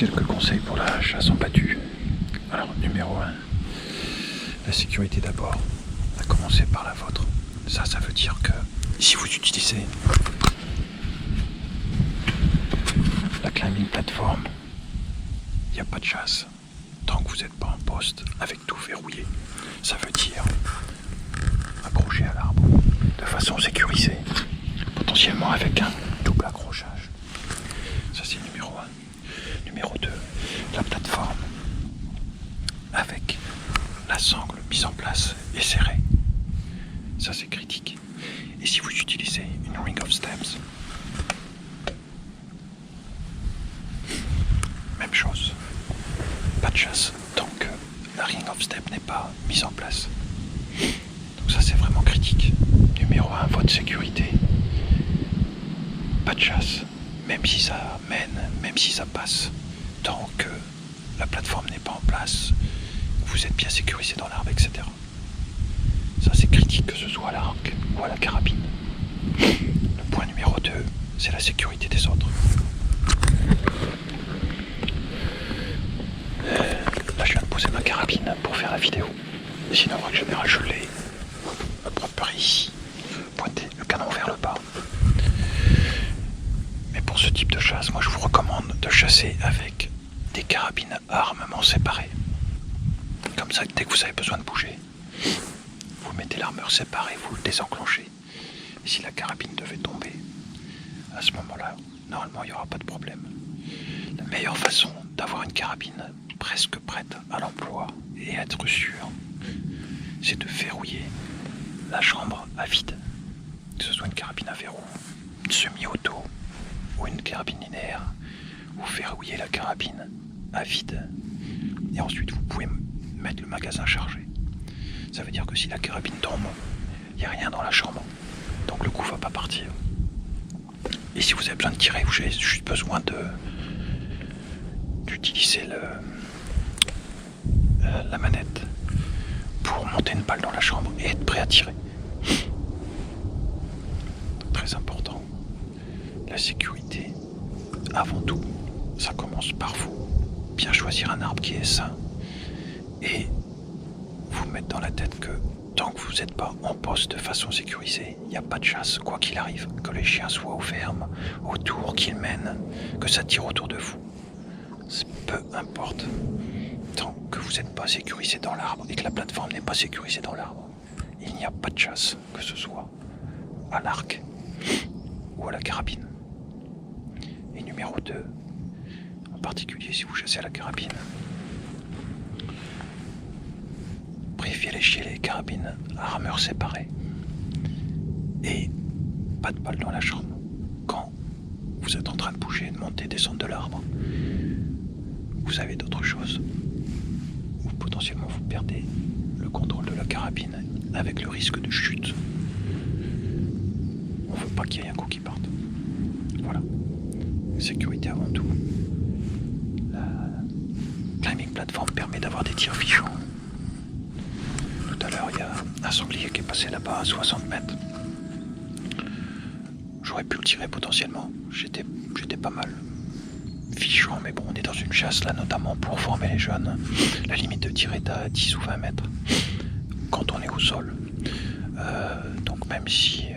quelques conseils pour la chasse en pâture. Alors, numéro 1, la sécurité d'abord, à commencer par la vôtre. Ça veut dire que si vous utilisez la climbing platform, il n'y a pas de chasse tant que vous n'êtes pas en poste avec tout verrouillé. Ça veut dire accroché à l'arbre de façon sécurisée, potentiellement avec un double accrochage. Ça c'est numéro 1. Numéro 2, la plateforme avec la sangle mise en place et serrée. Ça c'est critique. Et si vous utilisez une ring of stems, même chose. Pas de chasse tant que la ring of step n'est pas mise en place. Donc ça c'est vraiment critique. Numéro 1, votre sécurité. Pas de chasse, même si ça mène, même si ça passe, tant que la plateforme n'est pas en place, vous êtes bien sécurisé dans l'arbre, etc. Ça c'est critique, que ce soit à l'arc ou à la carabine. Le point numéro 2, c'est la sécurité des autres. Là je viens de poser ma carabine pour faire la vidéo. Sinon en général je l'ai préparé ici, pointé le canon vers le bas. Mais pour ce type de chasse, moi je vous recommande de chasser avec des carabines à armement séparés. Comme ça, dès que vous avez besoin de bouger, vous mettez l'armure séparée, vous le désenclenchez. Et si la carabine devait tomber, à ce moment-là, normalement il n'y aura pas de problème. La meilleure façon d'avoir une carabine presque prête à l'emploi et être sûr, c'est de verrouiller la chambre à vide. Que ce soit une carabine à verrou, une semi-auto ou une carabine linéaire. Vous verrouillez la carabine à vide et ensuite vous pouvez mettre le magasin chargé. Ça veut dire que si la carabine tombe, il n'y a rien dans la chambre, donc le coup va pas partir. Et si vous avez besoin de tirer, vous avez juste besoin d'utiliser la manette pour monter une balle dans la chambre et être prêt à tirer. Très important. La sécurité, avant tout, ça commence par vous. Bien choisir un arbre qui est sain et vous mettre dans la tête que tant que vous n'êtes pas en poste de façon sécurisée, il n'y a pas de chasse, quoi qu'il arrive. Que les chiens soient aux fermes, autour, qu'ils mènent, que ça tire autour de vous. Peu importe. Tant que vous n'êtes pas sécurisé dans l'arbre et que la plateforme n'est pas sécurisée dans l'arbre, il n'y a pas de chasse, que ce soit à l'arc ou à la carabine. Et numéro 2, en particulier si vous chassez à la carabine, privilégiez les carabines à rameurs séparées et pas de balle dans la chambre. Quand vous êtes en train de bouger, de monter, descendre de l'arbre, vous avez d'autres choses. Ou potentiellement vous perdez le contrôle de la carabine avec le risque de chute. On ne veut pas qu'il y ait un coup qui parte. Voilà. Sécurité avant tout. La climbing platform permet d'avoir des tirs fichants. Tout à l'heure, il y a un sanglier qui est passé là-bas à 60 mètres. J'aurais pu le tirer potentiellement. J'étais pas mal fichant, mais bon, on est dans une chasse là, notamment pour former les jeunes. La limite de tir est à 10 ou 20 mètres quand on est au sol. Donc même si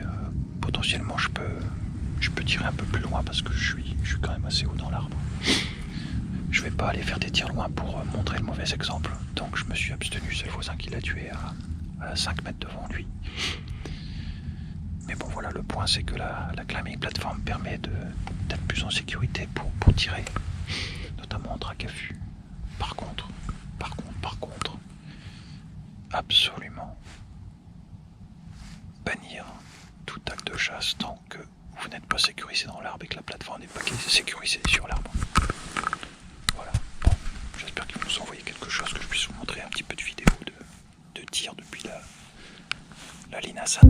potentiellement je peux tirer un peu plus loin parce que je suis quand même assez haut dans l'arbre. Je vais pas aller faire des tirs loin pour montrer le mauvais exemple. Donc je me suis abstenu, c'est le voisin qui l'a tué à 5 mètres devant lui. Mais bon voilà, le point c'est que la climbing platform permet d'être plus en sécurité pour tirer, notamment en traque à vue. Par contre, absolument bannir tout acte de chasse tant que vous n'êtes pas sécurisé dans l'arbre et que la plateforme n'est pas sécurisée sur l'arbre. Voilà, bon, j'espère qu'ils vous ont envoyé quelque chose, que je puisse vous montrer un petit peu de vidéo de tir depuis la Linasa.